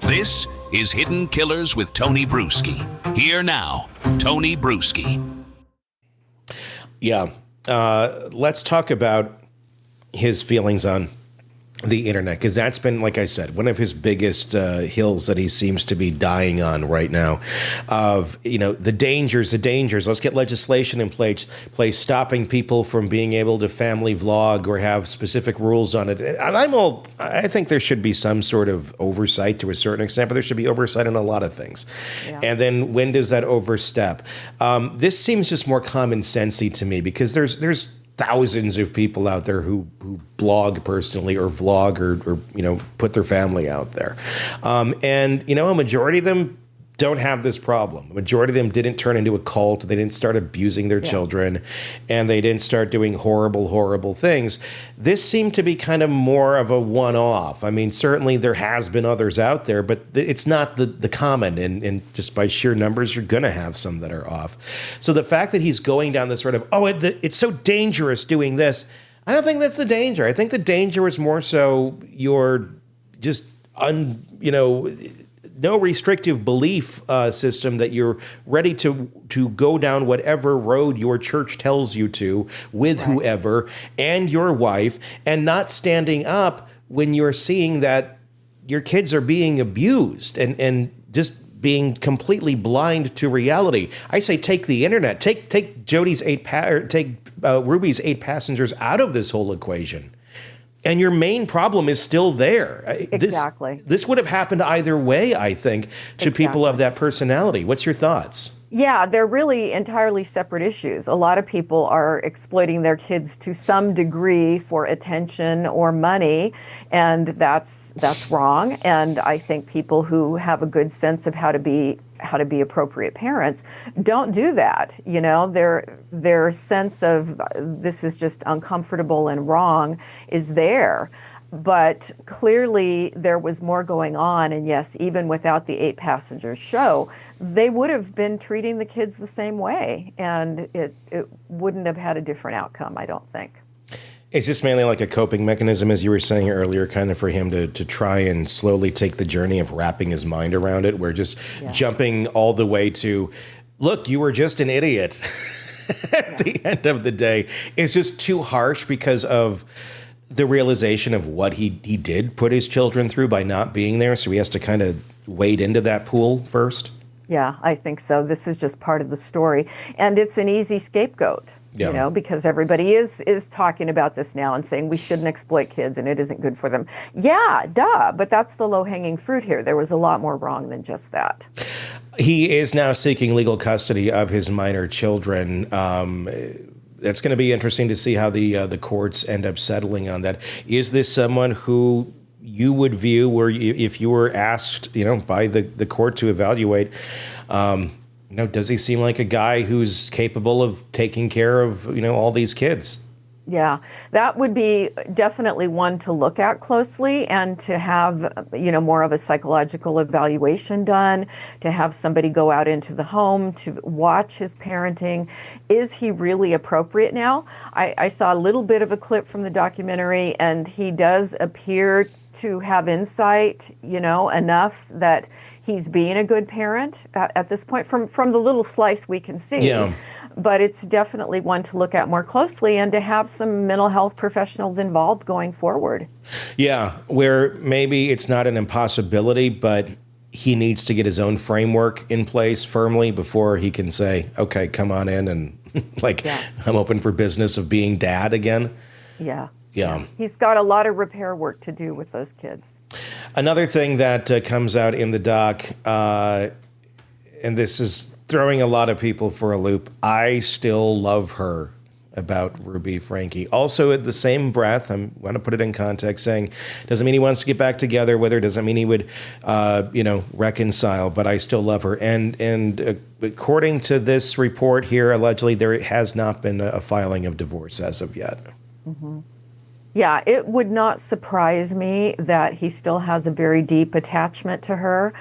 This is Hidden Killers with Tony Brueski. Here now, Tony Brueski. Yeah. Let's talk about his feelings on the internet, because that's been, like I said, one of his biggest hills that he seems to be dying on right now. Of, the dangers. Let's get legislation in place stopping people from being able to family vlog or have specific rules on it. And I think there should be some sort of oversight to a certain extent, but there should be oversight on a lot of things. Yeah. And then when does that overstep? This seems just more common sensey to me, because there's thousands of people out there who blog personally or vlog or put their family out there. And a majority of them don't have this problem. The majority of them didn't turn into a cult. They didn't start abusing their children, and they didn't start doing horrible, horrible things. This seemed to be kind of more of a one-off. I mean, certainly there has been others out there, but it's not the common. And just by sheer numbers, you're going to have some that are off. So the fact that he's going down this sort of, it's so dangerous doing this, I don't think that's the danger. I think the danger is more so you're just no restrictive belief system, that you're ready to go down whatever road your church tells you to with whoever and your wife, and not standing up when you're seeing that your kids are being abused and just being completely blind to reality. I say take the internet, take Ruby's 8 passengers out of this whole equation. And your main problem is still there. Exactly. This would have happened either way, I think, to people of that personality. What's your thoughts? Yeah, they're really entirely separate issues. A lot of people are exploiting their kids to some degree for attention or money, and that's wrong. And I think people who have a good sense of how to be appropriate parents don't do that. Their sense of this is just uncomfortable and wrong is there. But clearly there was more going on. And yes, even without the 8 passengers show, they would have been treating the kids the same way. And it wouldn't have had a different outcome, I don't think. It's just mainly like a coping mechanism, as you were saying earlier, kind of for him to try and slowly take the journey of wrapping his mind around it. We're just jumping all the way to, look, you were just an idiot at the end of the day. It's just too harsh because of the realization of what he did put his children through by not being there. So he has to kind of wade into that pool first. Yeah, I think so. This is just part of the story. And it's an easy scapegoat. Because everybody is talking about this now and saying we shouldn't exploit kids and it isn't good for them. Yeah, duh. But that's the low-hanging fruit here. There was a lot more wrong than just that. He is now seeking legal custody of his minor children. That's going to be interesting to see how the courts end up settling on that. Is this someone who you would view, where if you were asked, by the court to evaluate, does he seem like a guy who's capable of taking care of, all these kids? Yeah, that would be definitely one to look at closely, and to have, more of a psychological evaluation done, to have somebody go out into the home to watch his parenting. Is he really appropriate now? I saw a little bit of a clip from the documentary, and he does appear to have insight, enough that he's being a good parent at this point from the little slice we can see. Yeah. But it's definitely one to look at more closely, and to have some mental health professionals involved going forward. Yeah, where maybe it's not an impossibility, but he needs to get his own framework in place firmly before he can say, okay, come on in and I'm open for business of being dad again. Yeah. Yeah. He's got a lot of repair work to do with those kids. Another thing that comes out in the doc, and this is throwing a lot of people for a loop, I still love her, about Ruby Franke. Also, at the same breath, I'm going to put it in context, saying doesn't mean he wants to get back together with her, doesn't mean he would, reconcile, but I still love her. And according to this report here, allegedly, there has not been a filing of divorce as of yet. Mm-hmm. Yeah, it would not surprise me that he still has a very deep attachment to her.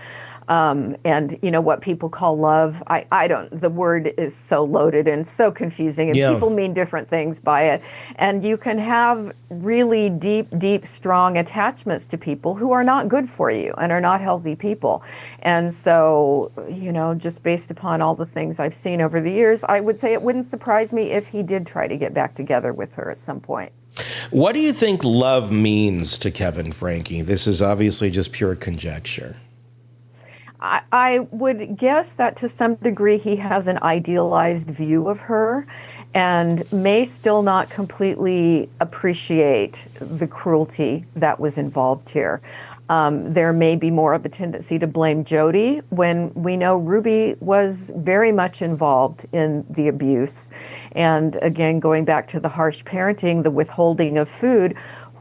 and what people call love. I don't, the word is so loaded and so confusing, and people mean different things by it. And you can have really deep, strong attachments to people who are not good for you and are not healthy people. And so, just based upon all the things I've seen over the years, I would say it wouldn't surprise me if he did try to get back together with her at some point. What do you think love means to Kevin Franke? This is obviously just pure conjecture. I would guess that to some degree he has an idealized view of her and may still not completely appreciate the cruelty that was involved here. There may be more of a tendency to blame Jody when we know Ruby was very much involved in the abuse. And again, going back to the harsh parenting, the withholding of food,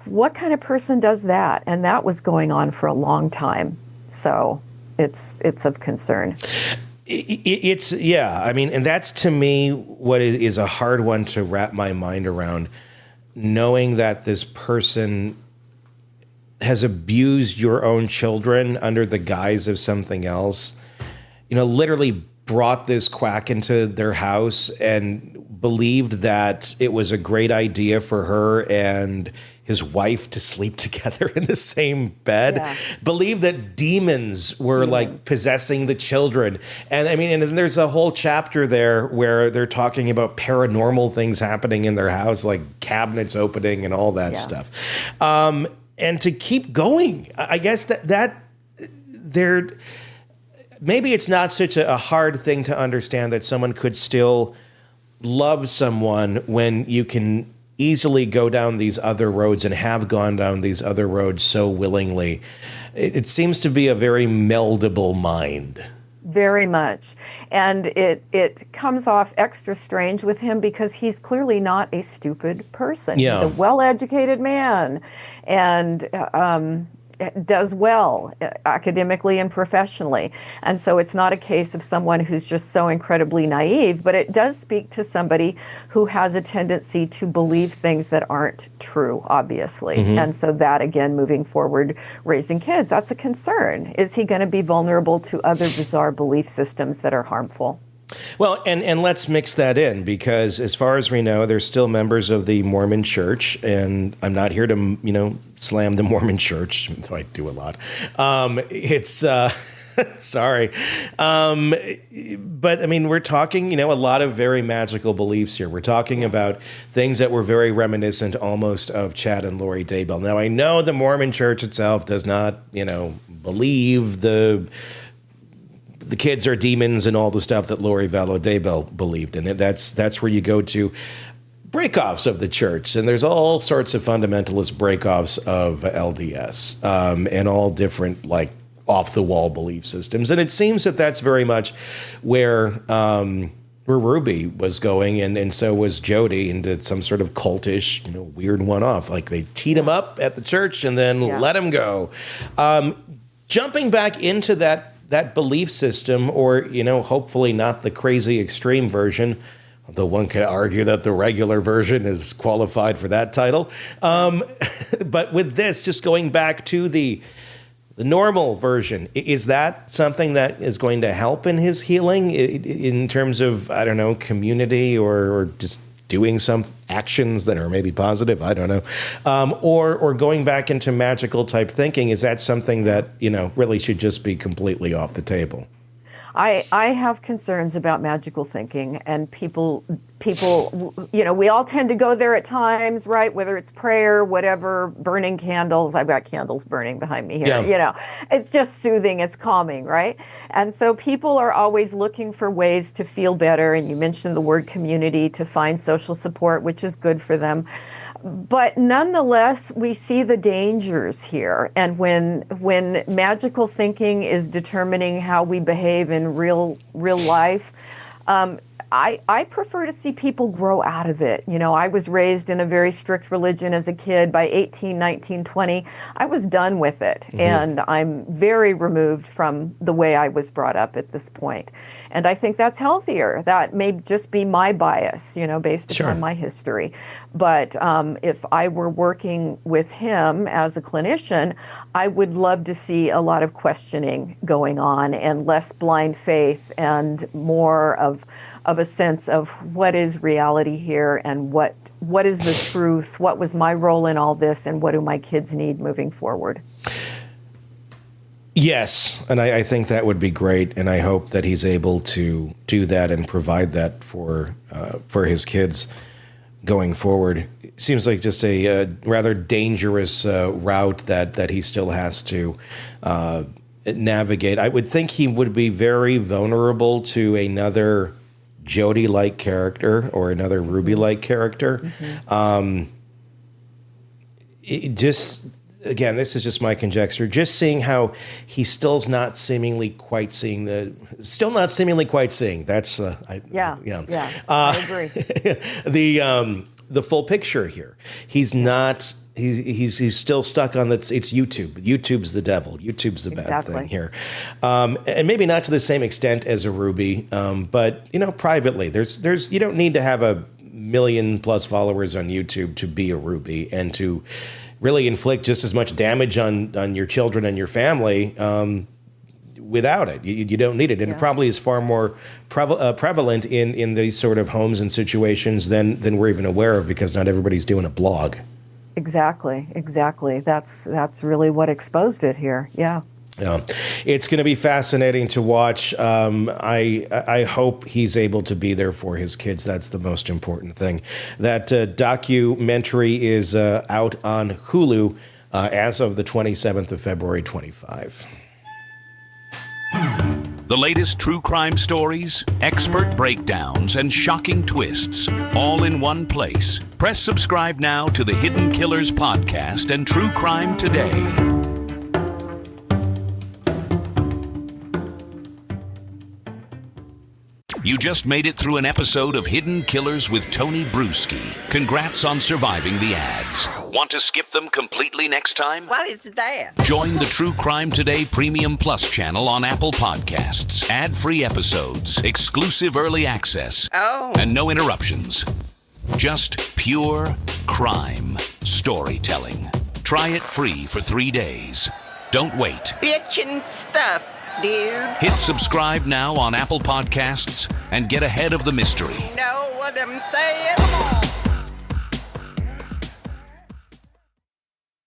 what kind of person does that? And that was going on for a long time. So it's of concern. And that's to me what is a hard one to wrap my mind around, knowing that this person has abused your own children under the guise of something else, literally brought this quack into their house and believed that it was a great idea for her and his wife to sleep together in the same bed, believed that demons were like possessing the children. And and there's a whole chapter there where they're talking about paranormal things happening in their house, like cabinets opening and all that stuff. And to keep going, I guess that there, maybe it's not such a hard thing to understand that someone could still love someone when you can easily go down these other roads and have gone down these other roads so willingly. It seems to be a very meldable mind. Very much. And it comes off extra strange with him because he's clearly not a stupid person. He's a well-educated man and does well academically and professionally. And so it's not a case of someone who's just so incredibly naive, but it does speak to somebody who has a tendency to believe things that aren't true, obviously. And so that, again, moving forward, raising kids, that's a concern. Is he going to be vulnerable to other bizarre belief systems that are harmful? Well, and let's mix that in, because as far as we know, they're still members of the Mormon Church, and I'm not here to, slam the Mormon Church, though I do a lot. Sorry. But we're talking, a lot of very magical beliefs here. We're talking about things that were very reminiscent almost of Chad and Lori Daybell. Now, I know the Mormon Church itself does not, believe the kids are demons and all the stuff that Lori Vallow Daybell believed in. And that's where you go to breakoffs of the church. And there's all sorts of fundamentalist breakoffs of LDS and all different, like, off-the-wall belief systems. And it seems that that's very much where Ruby was going, and so was Jody, into some sort of cultish, weird one-off. Like, they teed him up at the church and then let him go. Jumping back into that belief system, or, hopefully not the crazy extreme version, although one could argue that the regular version is qualified for that title. But with this, just going back to the normal version, is that something that is going to help in his healing in terms of, I don't know, community or just doing some actions that are maybe positive? I don't know. Or going back into magical type thinking, is that something that, really should just be completely off the table? I have concerns about magical thinking, and people, we all tend to go there at times, right? Whether it's prayer, whatever, burning candles. I've got candles burning behind me here. It's just soothing, it's calming, right? And so people are always looking for ways to feel better. And you mentioned the word community, to find social support, which is good for them. But nonetheless, we see the dangers here. And when magical thinking is determining how we behave in real life, I prefer to see people grow out of it. You know, I was raised in a very strict religion as a kid. By 18, 19, 20, I was done with it. Mm-hmm. And I'm very removed from the way I was brought up at this point. And I think that's healthier. That may just be my bias, you know, based upon my history. But if I were working with him as a clinician, I would love to see a lot of questioning going on and less blind faith and more of a sense of what is reality here and what is the truth, what was my role in all this, and what do my kids need moving forward. Yes, and I think that would be great, and I hope that he's able to do that and provide that for his kids going forward. It seems like just a rather dangerous route that he still has to navigate. I would think he would be very vulnerable to another Jody-like character or another Ruby-like character. Mm-hmm. Again, this is just my conjecture. Just seeing how he still's not seemingly quite seeing. That's I agree. The full picture here. He's not. He's still stuck on that. It's YouTube. YouTube's the devil. YouTube's the bad thing here, and maybe not to the same extent as a Ruby, but you know, privately, there's you don't need to have 1 million+ followers on YouTube to be a Ruby and to really inflict just as much damage on your children and your family without it. You don't need it. And it probably is far more prevalent in these sort of homes and situations than we're even aware of, because not everybody's doing a blog. Exactly. That's really what exposed it here. Yeah. Yeah, it's going to be fascinating to watch. I hope he's able to be there for his kids. That's the most important thing. That documentary is out on Hulu as of the 27th of February, 25. The latest true crime stories, expert breakdowns, and shocking twists, all in one place. Press subscribe now to the Hidden Killers podcast and True Crime Today. You just made it through an episode of Hidden Killers with Tony Brueski. Congrats on surviving the ads. Want to skip them completely next time? What is that? Join the True Crime Today Premium Plus channel on Apple Podcasts. Ad-free episodes, exclusive early access, and no interruptions. Just pure crime storytelling. Try it free for 3 days. Don't wait. Bitchin' stuff, dude. Hit subscribe now on Apple Podcasts and get ahead of the mystery. Know what I'm saying? Come on.